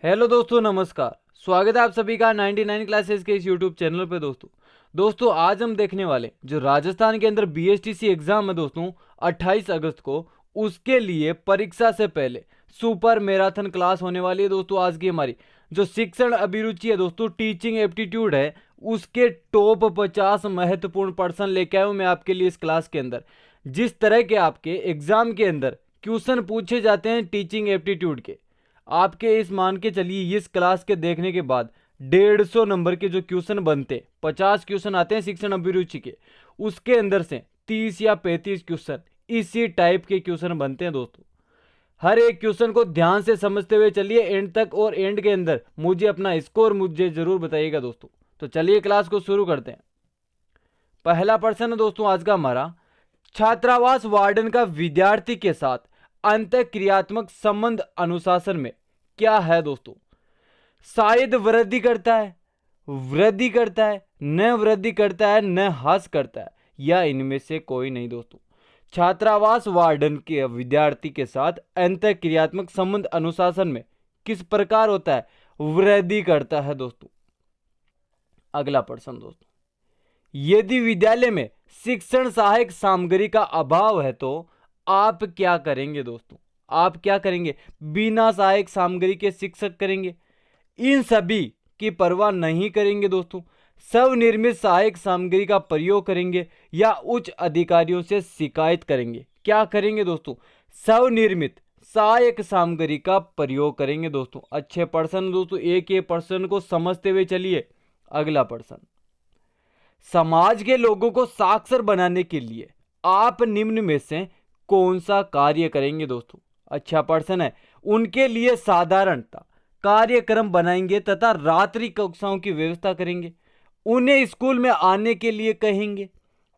Hello दोस्तों, नमस्कार। स्वागत है आप सभी का 99 क्लासेस के इस यूट्यूब चैनल पे। दोस्तों आज हम देखने वाले जो राजस्थान के अंदर बीएसटीसी एग्जाम है दोस्तों 28 अगस्त को, उसके लिए परीक्षा से पहले सुपर मैराथन क्लास होने वाली है। दोस्तों आज की हमारी जो शिक्षण अभिरुचि है दोस्तों, टीचिंग एप्टीट्यूड है, उसके टॉप 50 महत्वपूर्ण पर्सन लेके आया हूं मैं आपके लिए इस क्लास के अंदर। जिस तरह के आपके एग्जाम के अंदर क्वेश्चन पूछे जाते हैं टीचिंग एप्टीट्यूड के, आपके इस मान के चलिए इस क्लास के देखने के बाद 150 नंबर के जो क्वेश्चन बनते, 50 क्वेश्चन आते हैं शिक्षण अभिरुचि के, उसके अंदर से 30 या 35 क्वेश्चन इसी टाइप के क्वेश्चन बनते हैं दोस्तों। हर एक क्वेश्चन को ध्यान से समझते हुए चलिए एंड तक, और एंड के अंदर मुझे अपना स्कोर मुझे जरूर बताइएगा दोस्तों। तो चलिए क्लास को शुरू करते हैं। पहला प्रश्न है दोस्तों आज का हमारा, छात्रावास वार्डन का विद्यार्थी के साथ अंतःक्रियात्मक संबंध अनुशासन में क्या है दोस्तों? शायद वृद्धि करता है, वृद्धि करता है, न वृद्धि करता है, न ह्रास करता है, या इनमें से कोई नहीं दोस्तों। छात्रावास वार्डन के विद्यार्थी के साथ अंतःक्रियात्मक संबंध अनुशासन में किस प्रकार होता है? वृद्धि करता है दोस्तों। अगला प्रश्न दोस्तों, यदि विद्यालय में शिक्षण सहायक सामग्री का अभाव है तो आप क्या करेंगे दोस्तों? आप क्या करेंगे? बिना सहायक सामग्री के शिक्षक करेंगे, इन सभी की परवाह नहीं करेंगे दोस्तों, स्वनिर्मित सहायक सामग्री का प्रयोग करेंगे, या उच्च अधिकारियों से शिकायत करेंगे? क्या करेंगे दोस्तों? स्वनिर्मित सहायक सामग्री का प्रयोग करेंगे दोस्तों। अच्छे प्रश्न दोस्तों, एक एक प्रश्न को समझते हुए चलिए। अगला प्रश्न, समाज के लोगों को साक्षर बनाने के लिए आप निम्न में से कौन सा कार्य करेंगे दोस्तों? अच्छा प्रश्न है। उनके लिए साधारणता कार्यक्रम बनाएंगे तथा रात्रि कक्षाओं की व्यवस्था करेंगे, उन्हें स्कूल में आने के लिए कहेंगे,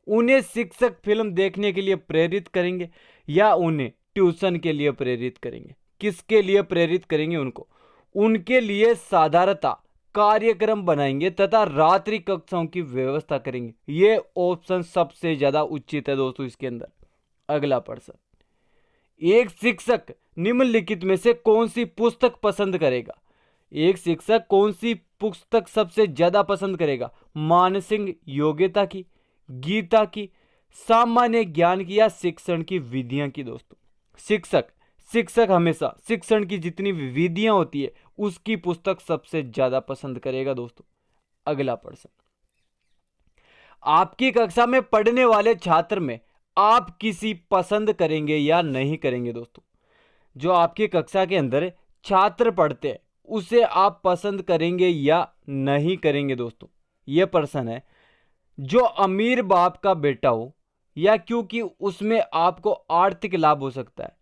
उन्हें शिक्षक फिल्म देखने के लिए प्रेरित करेंगे, या उन्हें ट्यूशन के लिए प्रेरित करेंगे? किसके लिए प्रेरित करेंगे उनको? उनके लिए साधारणता कार्यक्रम बनाएंगे तथा रात्रि कक्षाओं की व्यवस्था करेंगे। ये ऑप्शन सबसे ज्यादा उचित है दोस्तों इसके अंदर। अगला प्रश्न, एक शिक्षक निम्नलिखित में से कौन सी पुस्तक पसंद करेगा? एक शिक्षक कौन सी पुस्तक सबसे ज्यादा पसंद करेगा? मानसिक योग्यता की, गीता की, सामान्य ज्ञान की, या शिक्षण की विधियां की दोस्तों? शिक्षक हमेशा शिक्षण की जितनी भी विधियां होती है उसकी पुस्तक सबसे ज्यादा पसंद करेगा दोस्तों। अगला प्रश्न, आपकी कक्षा में पढ़ने वाले छात्र में आप किसी पसंद करेंगे या नहीं करेंगे दोस्तों? जो आपकी कक्षा के अंदर छात्र पढ़ते हैं उसे आप पसंद करेंगे या नहीं करेंगे दोस्तों? यह प्रश्न है। जो अमीर बाप का बेटा हो, या क्योंकि उसमें आपको आर्थिक लाभ हो सकता है,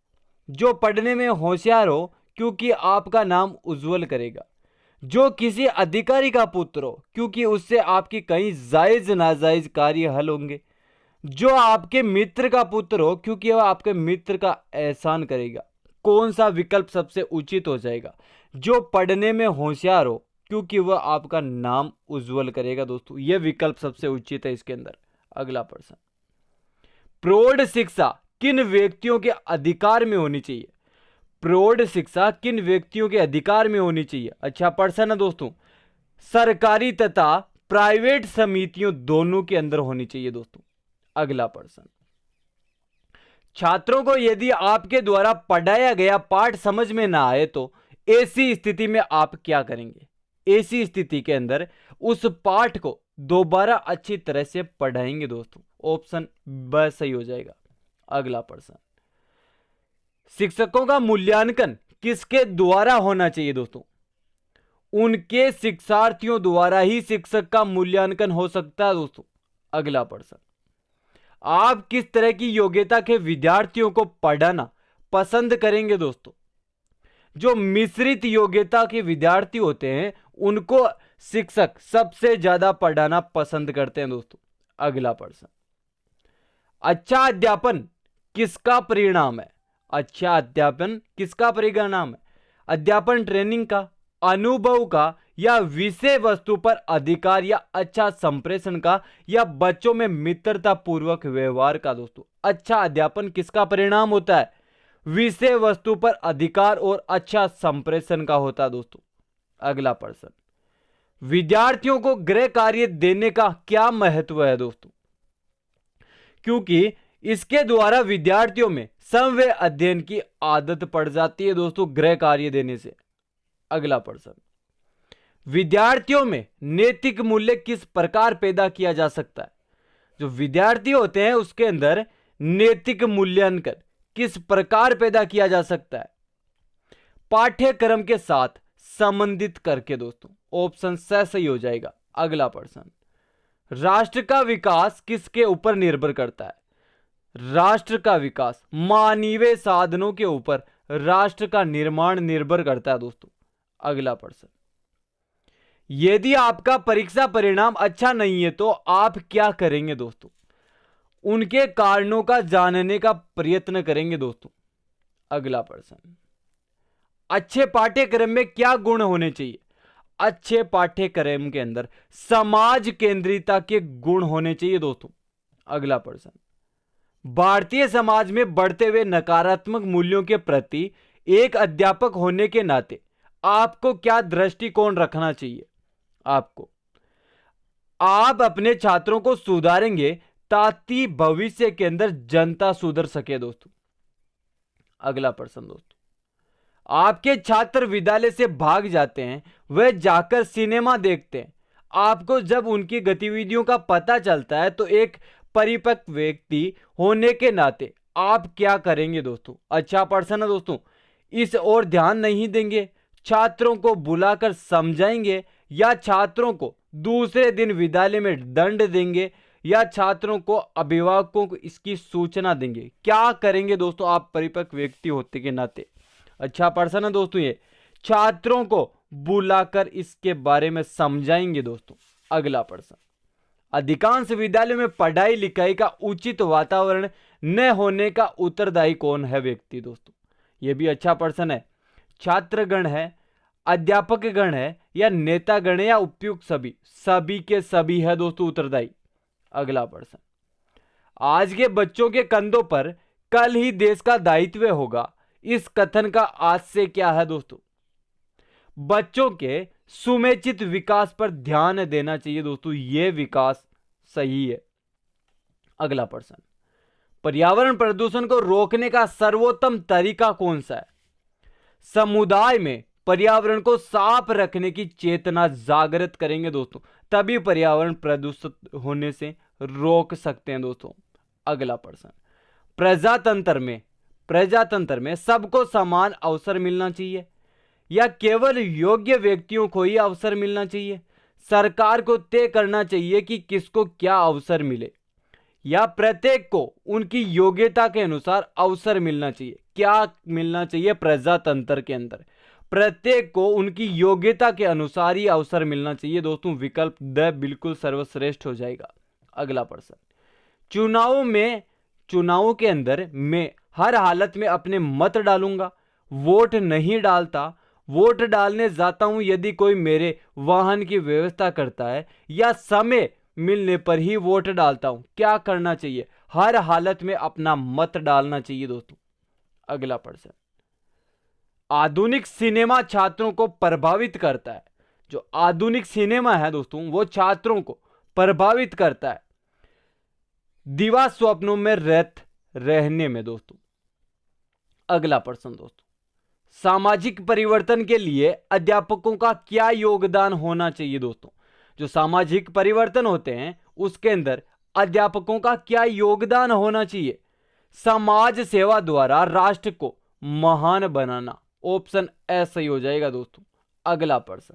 जो पढ़ने में होशियार हो क्योंकि आपका नाम उज्जवल करेगा, जो किसी अधिकारी का पुत्र हो क्योंकि उससे आपकी कई जायज नाजायज कार्य हल होंगे, जो आपके मित्र का पुत्र हो क्योंकि वह आपके मित्र का एहसान करेगा। कौन सा विकल्प सबसे उचित हो जाएगा? जो पढ़ने में होशियार हो क्योंकि वह आपका नाम उज्जवल करेगा दोस्तों। यह विकल्प सबसे उचित है इसके अंदर। अगला प्रश्न, प्रौढ़ शिक्षा किन व्यक्तियों के अधिकार में होनी चाहिए? प्रौढ़ शिक्षा किन व्यक्तियों के अधिकार में होनी चाहिए? अच्छा प्रश्न है दोस्तों। सरकारी तथा प्राइवेट समितियों दोनों के अंदर होनी चाहिए दोस्तों। अगला प्रश्न, छात्रों को यदि आपके द्वारा पढ़ाया गया पाठ समझ में ना आए तो ऐसी स्थिति में आप क्या करेंगे? ऐसी स्थिति के अंदर उस पाठ को दोबारा अच्छी तरह से पढ़ाएंगे दोस्तों। ऑप्शन ब सही हो जाएगा। अगला प्रश्न, शिक्षकों का मूल्यांकन किसके द्वारा होना चाहिए दोस्तों? उनके शिक्षार्थियों द्वारा ही शिक्षक का मूल्यांकन हो सकता है दोस्तों। अगला प्रश्न, आप किस तरह की योग्यता के विद्यार्थियों को पढ़ाना पसंद करेंगे दोस्तों? जो मिश्रित योग्यता के विद्यार्थी होते हैं उनको शिक्षक सबसे ज्यादा पढ़ाना पसंद करते हैं दोस्तों। अगला प्रश्न, अच्छा अध्यापन किसका परिणाम है? अच्छा अध्यापन किसका परिणाम है? अध्यापन ट्रेनिंग का, अनुभव का, या विषय वस्तु पर अधिकार या अच्छा संप्रेषण का, या बच्चों में मित्रता पूर्वक व्यवहार का दोस्तों? अच्छा अध्यापन किसका परिणाम होता है? विषय वस्तु पर अधिकार और अच्छा संप्रेषण का होता है दोस्तों। अगला प्रश्न, विद्यार्थियों को गृह कार्य देने का क्या महत्व है दोस्तों? क्योंकि इसके द्वारा विद्यार्थियों में समव्य अध्ययन की आदत पड़ जाती है दोस्तों, गृह कार्य देने से। अगला प्रश्न, विद्यार्थियों में नैतिक मूल्य किस प्रकार पैदा किया जा सकता है? जो विद्यार्थी होते हैं उसके अंदर नैतिक मूल्यांकन किस प्रकार पैदा किया जा सकता है? पाठ्यक्रम के साथ संबंधित करके दोस्तों। ऑप्शन स सही हो जाएगा। अगला प्रश्न, राष्ट्र का विकास किसके ऊपर निर्भर करता है? राष्ट्र का विकास मानवीय साधनों के ऊपर राष्ट्र का निर्माण निर्भर करता है दोस्तों। अगला प्रश्न, यदि आपका परीक्षा परिणाम अच्छा नहीं है तो आप क्या करेंगे दोस्तों? उनके कारणों का जानने का प्रयत्न करेंगे दोस्तों। अगला प्रश्न, अच्छे पाठ्यक्रम में क्या गुण होने चाहिए? अच्छे पाठ्यक्रम के अंदर समाज केंद्रितता के गुण होने चाहिए दोस्तों। अगला प्रश्न, भारतीय समाज में बढ़ते हुए नकारात्मक मूल्यों के प्रति एक अध्यापक होने के नाते आपको क्या दृष्टिकोण रखना चाहिए? आप अपने छात्रों को सुधारेंगे ताकि भविष्य के अंदर जनता सुधर सके दोस्तों। अगला प्रश्न दोस्तों, आपके छात्र विद्यालय से भाग जाते हैं, वह जाकर सिनेमा देखते हैं, आपको जब उनकी गतिविधियों का पता चलता है तो एक परिपक्व व्यक्ति होने के नाते आप क्या करेंगे दोस्तों? अच्छा प्रश्न है दोस्तों। इस ओर ध्यान नहीं देंगे, छात्रों को बुलाकर समझाएंगे, या छात्रों को दूसरे दिन विद्यालय में दंड देंगे, या छात्रों को अभिभावकों को इसकी सूचना देंगे? क्या करेंगे दोस्तों आप परिपक्व व्यक्ति होते के नाते? अच्छा प्रश्न है दोस्तों। ये छात्रों को बुलाकर इसके बारे में समझाएंगे दोस्तों। अगला प्रश्न, अधिकांश विद्यालयों में पढ़ाई लिखाई का उचित वातावरण न होने का उत्तरदायी कौन है व्यक्ति दोस्तों? यह भी अच्छा प्रश्न है। छात्रगण है, अध्यापक गण है, या नेतागण है, या उपयुक्त सभी? सभी के सभी है दोस्तों उत्तरदायी। अगला प्रश्न, आज के बच्चों के कंधों पर कल ही देश का दायित्व होगा, इस कथन का आशय क्या है दोस्तों? बच्चों के सुमेचित विकास पर ध्यान देना चाहिए दोस्तों, यह विकास सही है। अगला प्रश्न, पर्यावरण प्रदूषण को रोकने का सर्वोत्तम तरीका कौन सा है? समुदाय में पर्यावरण को साफ रखने की चेतना जागृत करेंगे दोस्तों, तभी पर्यावरण प्रदूषित होने से रोक सकते हैं दोस्तों। अगला प्रश्न, प्रजातंत्र में सबको समान अवसर मिलना चाहिए, या केवल योग्य व्यक्तियों को ही अवसर मिलना चाहिए? सरकार को तय करना चाहिए कि किसको क्या अवसर मिले, या प्रत्येक को उनकी योग्यता के अनुसार अवसर मिलना चाहिए? क्या मिलना चाहिए प्रजातंत्र के अंदर? प्रत्येक को उनकी योग्यता के अनुसार ही अवसर मिलना चाहिए दोस्तों। विकल्प द बिल्कुल सर्वश्रेष्ठ हो जाएगा। अगला प्रश्न, चुनावों के अंदर मैं हर हालत में अपने मत डालूंगा, वोट नहीं डालता, वोट डालने जाता हूं यदि कोई मेरे वाहन की व्यवस्था करता है, या समय मिलने पर ही वोट डालता हूं? क्या करना चाहिए? हर हालत में अपना मत डालना चाहिए दोस्तों। अगला प्रश्न, आधुनिक सिनेमा छात्रों को प्रभावित करता है। जो आधुनिक सिनेमा है दोस्तों वो छात्रों को प्रभावित करता है दिवा स्वप्नों में रहने में दोस्तों। अगला प्रश्न दोस्तों, सामाजिक परिवर्तन के लिए अध्यापकों का क्या योगदान होना चाहिए दोस्तों? जो सामाजिक परिवर्तन होते हैं उसके अंदर अध्यापकों का क्या योगदान होना चाहिए? समाज सेवा द्वारा राष्ट्र को महान बनाना। ऑप्शन ए सही हो जाएगा दोस्तों। अगला प्रश्न,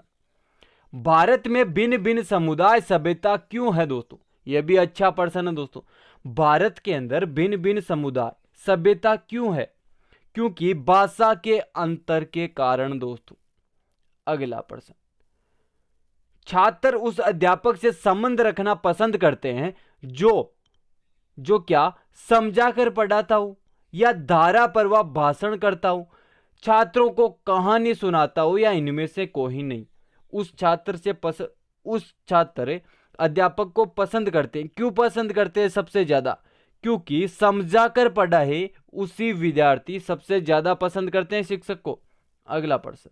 भारत में भिन्न भिन्न समुदाय सभ्यता क्यों है दोस्तों? यह भी अच्छा प्रश्न है दोस्तों। भारत के अंदर भिन्न भिन्न समुदाय सभ्यता क्यों है? क्योंकि भाषा के अंतर के कारण दोस्तों। अगला प्रश्न, छात्र उस अध्यापक से संबंध रखना पसंद करते हैं जो क्या समझाकर पढ़ाता हो, या धारा पर वह भाषण करता हो, छात्रों को कहानी सुनाता हो, या इनमें से कोई नहीं? उस छात्र अध्यापक को पसंद करते हैं। क्यों पसंद करते हैं सबसे ज्यादा? क्योंकि समझाकर पढ़ाए उसी विद्यार्थी सबसे ज्यादा पसंद करते हैं शिक्षक को। अगला प्रश्न,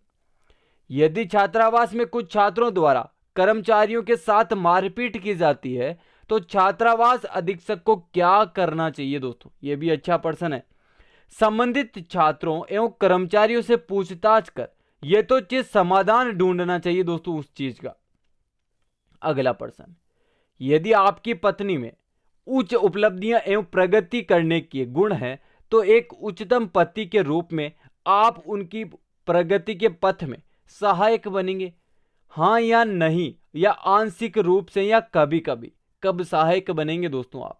यदि छात्रावास में कुछ छात्रों द्वारा कर्मचारियों के साथ मारपीट की जाती है तो छात्रावास अधीक्षक को क्या करना चाहिए दोस्तों? ये भी अच्छा प्रश्न है। संबंधित छात्रों एवं कर्मचारियों से पूछताछ कर यह तो चीज समाधान ढूंढना चाहिए दोस्तों उस चीज का। अगला प्रश्न, यदि आपकी पत्नी में उच्च उपलब्धियां एवं प्रगति करने के गुण हैं तो एक उच्चतम पति के रूप में आप उनकी प्रगति के पथ में सहायक बनेंगे, हाँ या नहीं, या आंशिक रूप से या कभी कभी? कब सहायक बनेंगे दोस्तों आप?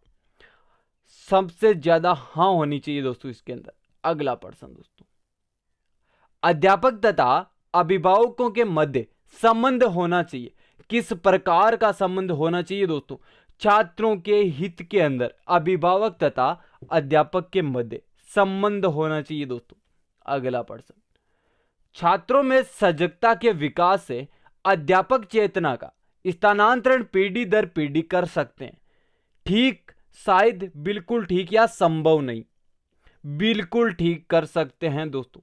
सबसे ज्यादा हाँ होनी चाहिए दोस्तों इसके अंदर। अगला प्रश्न दोस्तों, अध्यापक तथा अभिभावकों के मध्य संबंध होना चाहिए, किस प्रकार का संबंध होना चाहिए दोस्तों? छात्रों के हित के अंदर अभिभावक तथा अध्यापक के मध्य संबंध होना चाहिए दोस्तों। अगला प्रश्न, छात्रों में सजगता के विकास से अध्यापक चेतना का स्थानांतरण पीढ़ी दर पीढ़ी कर सकते हैं, ठीक, शायद, बिल्कुल ठीक या संभव नहीं? बिल्कुल ठीक कर सकते हैं दोस्तों।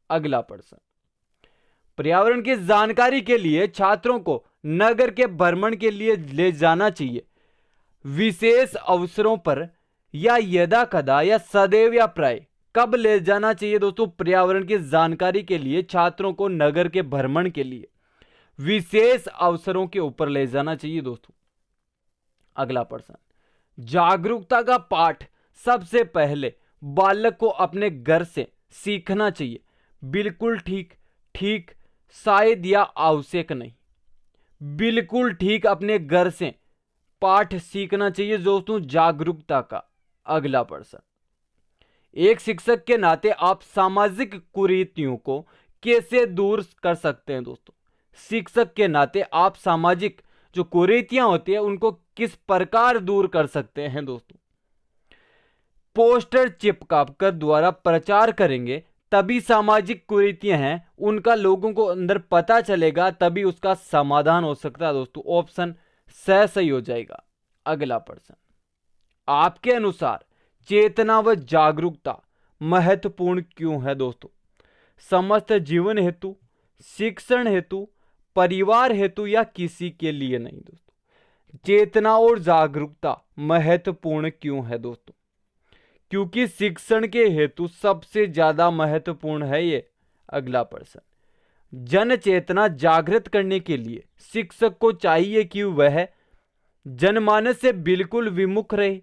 अगला प्रश्न, पर्यावरण की जानकारी के लिए छात्रों को नगर के भ्रमण के लिए ले जाना चाहिए, विशेष अवसरों पर या यदा कदा या सदैव या प्राय? कब ले जाना चाहिए दोस्तों पर्यावरण की जानकारी के लिए छात्रों को नगर के भ्रमण के लिए? विशेष अवसरों के ऊपर ले जाना चाहिए दोस्तों। अगला प्रश्न, जागरूकता का पाठ सबसे पहले बालक को अपने घर से सीखना चाहिए, बिल्कुल ठीक, ठीक, शायद या आवश्यक नहीं? बिल्कुल ठीक, अपने घर से पाठ सीखना चाहिए दोस्तों जागरूकता का। अगला प्रश्न, एक शिक्षक के नाते आप सामाजिक कुरीतियों को कैसे दूर कर सकते हैं दोस्तों? शिक्षक के नाते आप सामाजिक जो कुरीतियां होती है उनको किस प्रकार दूर कर सकते हैं दोस्तों? पोस्टर चिपकाकर द्वारा प्रचार करेंगे तभी सामाजिक कुरीतियां हैं उनका लोगों को अंदर पता चलेगा, तभी उसका समाधान हो सकता है दोस्तों। ऑप्शन सही हो जाएगा। अगला प्रश्न, आपके अनुसार चेतना व जागरूकता महत्वपूर्ण क्यों है दोस्तों? समस्त जीवन हेतु, शिक्षण हेतु, परिवार हेतु या किसी के लिए नहीं दोस्तों? चेतना और जागरूकता महत्वपूर्ण क्यों है दोस्तों? क्योंकि शिक्षण के हेतु सबसे ज्यादा महत्वपूर्ण है ये। अगला प्रश्न, जन चेतना जागृत करने के लिए शिक्षक को चाहिए कि वह जनमानस से बिल्कुल विमुख रहे,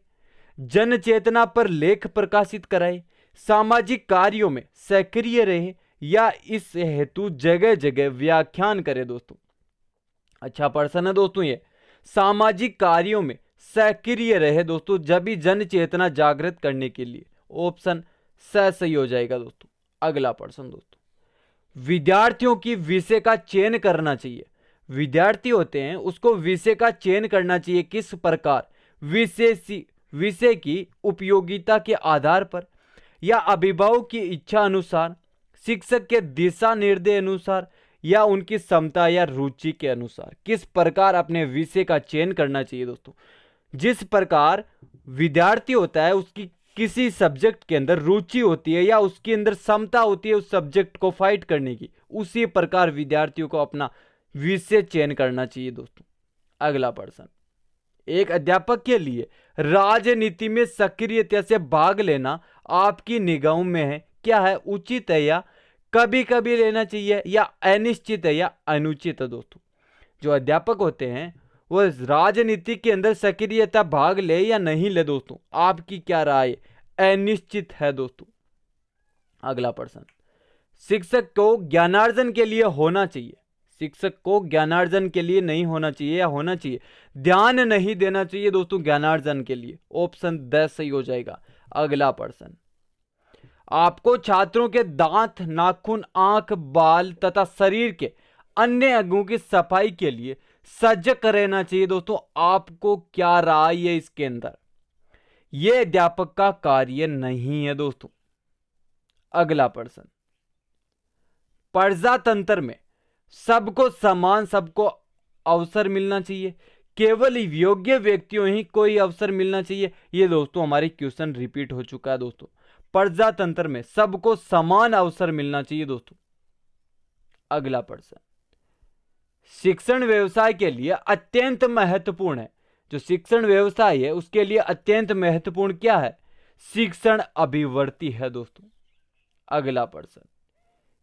जन चेतना पर लेख प्रकाशित कराए, सामाजिक कार्यों में सक्रिय रहे या इस हेतु जगह जगह व्याख्यान करे दोस्तों? अच्छा प्रश्न है दोस्तों ये। सामाजिक कार्यों में सक्रिय रहे दोस्तों जब भी जन चेतना जागृत करने के लिए। ऑप्शन सही हो जाएगा दोस्तों। अगला प्रश्न दोस्तों, विद्यार्थियों की विषय का चयन करना चाहिए, विद्यार्थी होते हैं उसको विषय का चयन करना चाहिए किस प्रकार? विषय की उपयोगिता के आधार पर या अभिभावक की इच्छा अनुसार, शिक्षक के दिशा निर्देश अनुसार या उनकी क्षमता या रुचि के अनुसार? किस प्रकार अपने विषय का चयन करना चाहिए दोस्तों? जिस प्रकार विद्यार्थी होता है उसकी किसी सब्जेक्ट के अंदर रुचि होती है या उसके अंदर क्षमता होती है उस सब्जेक्ट को फाइट करने की, उसी प्रकार विद्यार्थियों को अपना विषय चयन करना चाहिए दोस्तों। अगला प्रश्न, एक अध्यापक के लिए राजनीति में सक्रियता से भाग लेना आपकी निगाहों में है क्या है? उचित है या कभी कभी लेना चाहिए या अनिश्चित है या अनुचित है दोस्तों? जो अध्यापक होते हैं वो राजनीति के अंदर सक्रियता भाग ले या नहीं ले दोस्तों? आपकी क्या राय? अनिश्चित है दोस्तों। अगला प्रश्न, शिक्षक को ज्ञानार्जन के लिए होना चाहिए, शिक्षक को ज्ञानार्जन के लिए नहीं होना चाहिए या होना चाहिए? ध्यान नहीं देना चाहिए दोस्तों ज्ञानार्जन के लिए। ऑप्शन 10 सही हो जाएगा। अगला प्रश्न, आपको छात्रों के दांत, नाखून, आंख, बाल तथा शरीर के अन्य अंगों की सफाई के लिए सजग रहना चाहिए दोस्तों। आपको क्या राय है इसके अंदर? यह अध्यापक का कार्य नहीं है दोस्तों। अगला प्रश्न, प्रजातंत्र में सबको समान, सबको अवसर मिलना चाहिए, केवल योग्य व्यक्तियों ही कोई अवसर मिलना चाहिए? ये दोस्तों हमारी क्वेश्चन रिपीट हो चुका है दोस्तों। प्रजातंत्र में सबको समान अवसर मिलना चाहिए दोस्तों। अगला प्रश्न, शिक्षण व्यवसाय के लिए अत्यंत महत्वपूर्ण है। जो शिक्षण व्यवसाय है उसके लिए अत्यंत महत्वपूर्ण क्या है? शिक्षण अभिवर्ती है दोस्तों। अगला प्रश्न,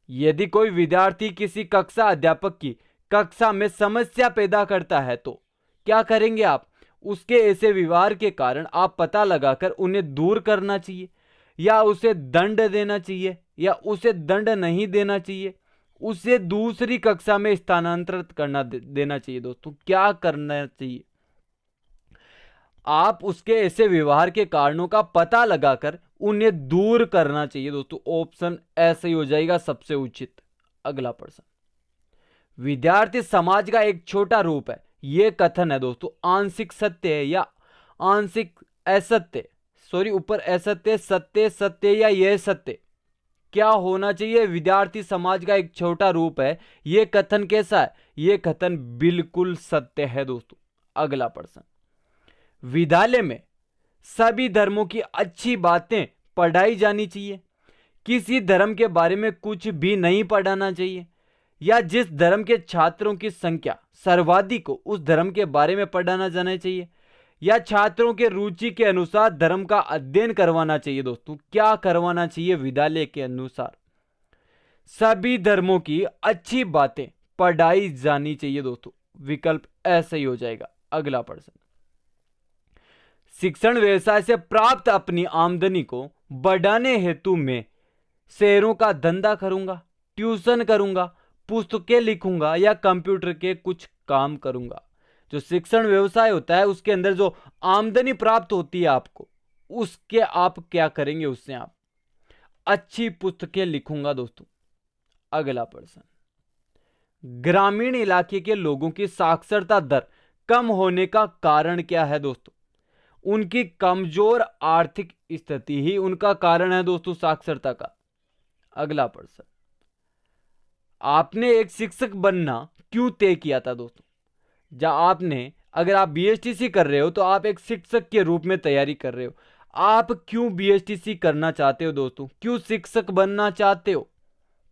यदि कोई विद्यार्थी किसी कक्षा अध्यापक की कक्षा में समस्या पैदा करता है तो क्या करेंगे आप? उसके ऐसे व्यवहार के कारण आप पता लगाकर उन्हें दूर करना चाहिए, या उसे दंड देना चाहिए, या उसे दंड नहीं देना चाहिए, उसे दूसरी कक्षा में स्थानांतरित करना देना चाहिए। दोस्तों क्या करना चाहिए? आप उसके ऐसे व्यवहार के कारणों का पता लगाकर उन्हें दूर करना चाहिए। दोस्तों ऑप्शन ऐसे ही हो जाएगा सबसे उचित। अगला प्रश्न, विद्यार्थी समाज का एक छोटा रूप है, यह कथन है दोस्तों आंशिक सत्य है या आंशिक असत्य? सॉरी, ऊपर असत्य, सत्य, सत्य या यह सत्य? क्या होना चाहिए? विद्यार्थी समाज का एक छोटा रूप है, यह कथन कैसा है? यह कथन बिल्कुल सत्य है दोस्तों। अगला प्रश्न, विद्यालय में सभी धर्मों की अच्छी बातें पढ़ाई जानी चाहिए, किसी धर्म के बारे में कुछ भी नहीं पढ़ाना चाहिए, या जिस धर्म के छात्रों की संख्या सर्वाधिक हो उस धर्म के बारे में पढ़ाना जाना चाहिए, या छात्रों के रुचि के अनुसार धर्म का अध्ययन करवाना चाहिए? दोस्तों क्या करवाना चाहिए? विद्यालय के अनुसार सभी धर्मों की अच्छी बातें पढ़ाई जानी चाहिए। दोस्तों विकल्प ऐसा ही हो जाएगा। अगला प्रश्न, शिक्षण व्यवसाय से प्राप्त अपनी आमदनी को बढ़ाने हेतु मैं शेयरों का धंधा करूंगा, ट्यूशन करूंगा, पुस्तकें लिखूंगा, या कंप्यूटर के कुछ काम करूंगा। जो शिक्षण व्यवसाय होता है उसके अंदर जो आमदनी प्राप्त होती है आपको, उसके आप क्या करेंगे? उससे आप अच्छी पुस्तकें लिखूंगा। दोस्तों अगला प्रश्न, ग्रामीण इलाके के लोगों की साक्षरता दर कम होने का कारण क्या है? दोस्तों उनकी कमजोर आर्थिक स्थिति ही उनका कारण है दोस्तों साक्षरता का। अगला प्रश्न, आपने एक शिक्षक बनना क्यों तय किया था? दोस्तों अगर आप बीएसटीसी कर रहे हो तो आप एक शिक्षक के रूप में तैयारी कर रहे हो। आप क्यों बीएसटीसी करना चाहते हो? दोस्तों क्यों शिक्षक बनना चाहते हो?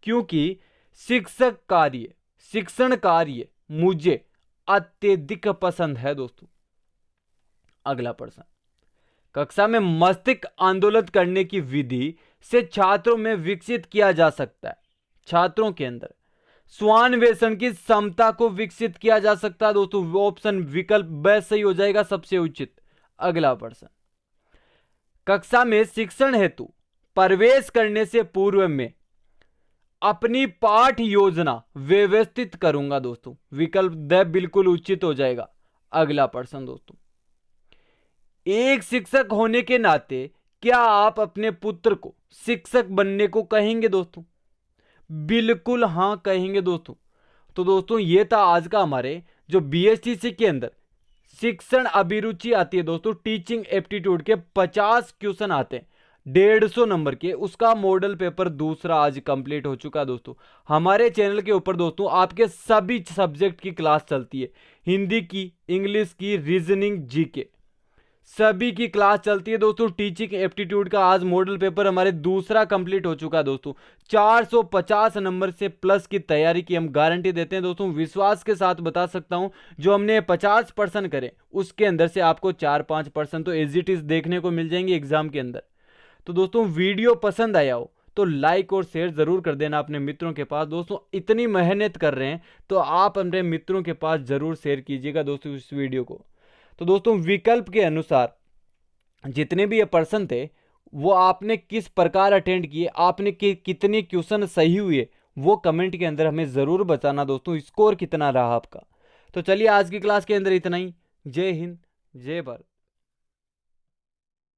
क्योंकि शिक्षण कार्य मुझे अत्यधिक पसंद है। दोस्तों अगला प्रश्न, कक्षा में मस्तिष्क आंदोलन करने की विधि से छात्रों में विकसित किया जा सकता है। छात्रों के अंदर स्वान्वेषण की क्षमता को विकसित किया जा सकता है। दोस्तों ऑप्शन विकल्प ब सही हो जाएगा सबसे उचित। अगला प्रश्न, कक्षा में शिक्षण हेतु प्रवेश करने से पूर्व में अपनी पाठ योजना व्यवस्थित करूंगा। दोस्तों विकल्प द बिल्कुल उचित हो जाएगा। अगला प्रश्न दोस्तों, एक शिक्षक होने के नाते क्या आप अपने पुत्र को शिक्षक बनने को कहेंगे? दोस्तों बिल्कुल हां कहेंगे दोस्तों। तो दोस्तों ये था आज का हमारे जो बीएसटीसी के अंदर शिक्षण अभिरुचि आती है दोस्तों, टीचिंग एप्टीट्यूड के 50 क्वेश्चन आते हैं 150 नंबर के, उसका मॉडल पेपर दूसरा आज कंप्लीट हो चुका है। दोस्तों हमारे चैनल के ऊपर दोस्तों आपके सभी सब्जेक्ट की क्लास चलती है, हिंदी की, इंग्लिश की, रीजनिंग, जीके, सभी की क्लास चलती है। दोस्तों टीचिंग एप्टीट्यूड का आज मॉडल पेपर हमारे दूसरा कंप्लीट हो चुका है। दोस्तों 450 नंबर से प्लस की तैयारी की हम गारंटी देते हैं। दोस्तों विश्वास के साथ बता सकता हूं, जो हमने 50% करे उसके अंदर से आपको 4-5% तो एज इट इज देखने को मिल जाएंगे एग्जाम के अंदर। तो दोस्तों वीडियो पसंद आया हो तो लाइक और शेयर जरूर कर देना अपने मित्रों के पास। दोस्तों इतनी मेहनत कर रहे हैं तो आप अपने मित्रों के पास जरूर शेयर कीजिएगा दोस्तों इस वीडियो को। तो दोस्तों विकल्प के अनुसार जितने भी ये पर्सन थे वो आपने किस प्रकार अटेंड किए, आपने कितने क्वेश्चन सही हुए, वो कमेंट के अंदर हमें ज़रूर बताना दोस्तों, स्कोर कितना रहा आपका। तो चलिए आज की क्लास के अंदर इतना ही। जय हिंद, जय भारत।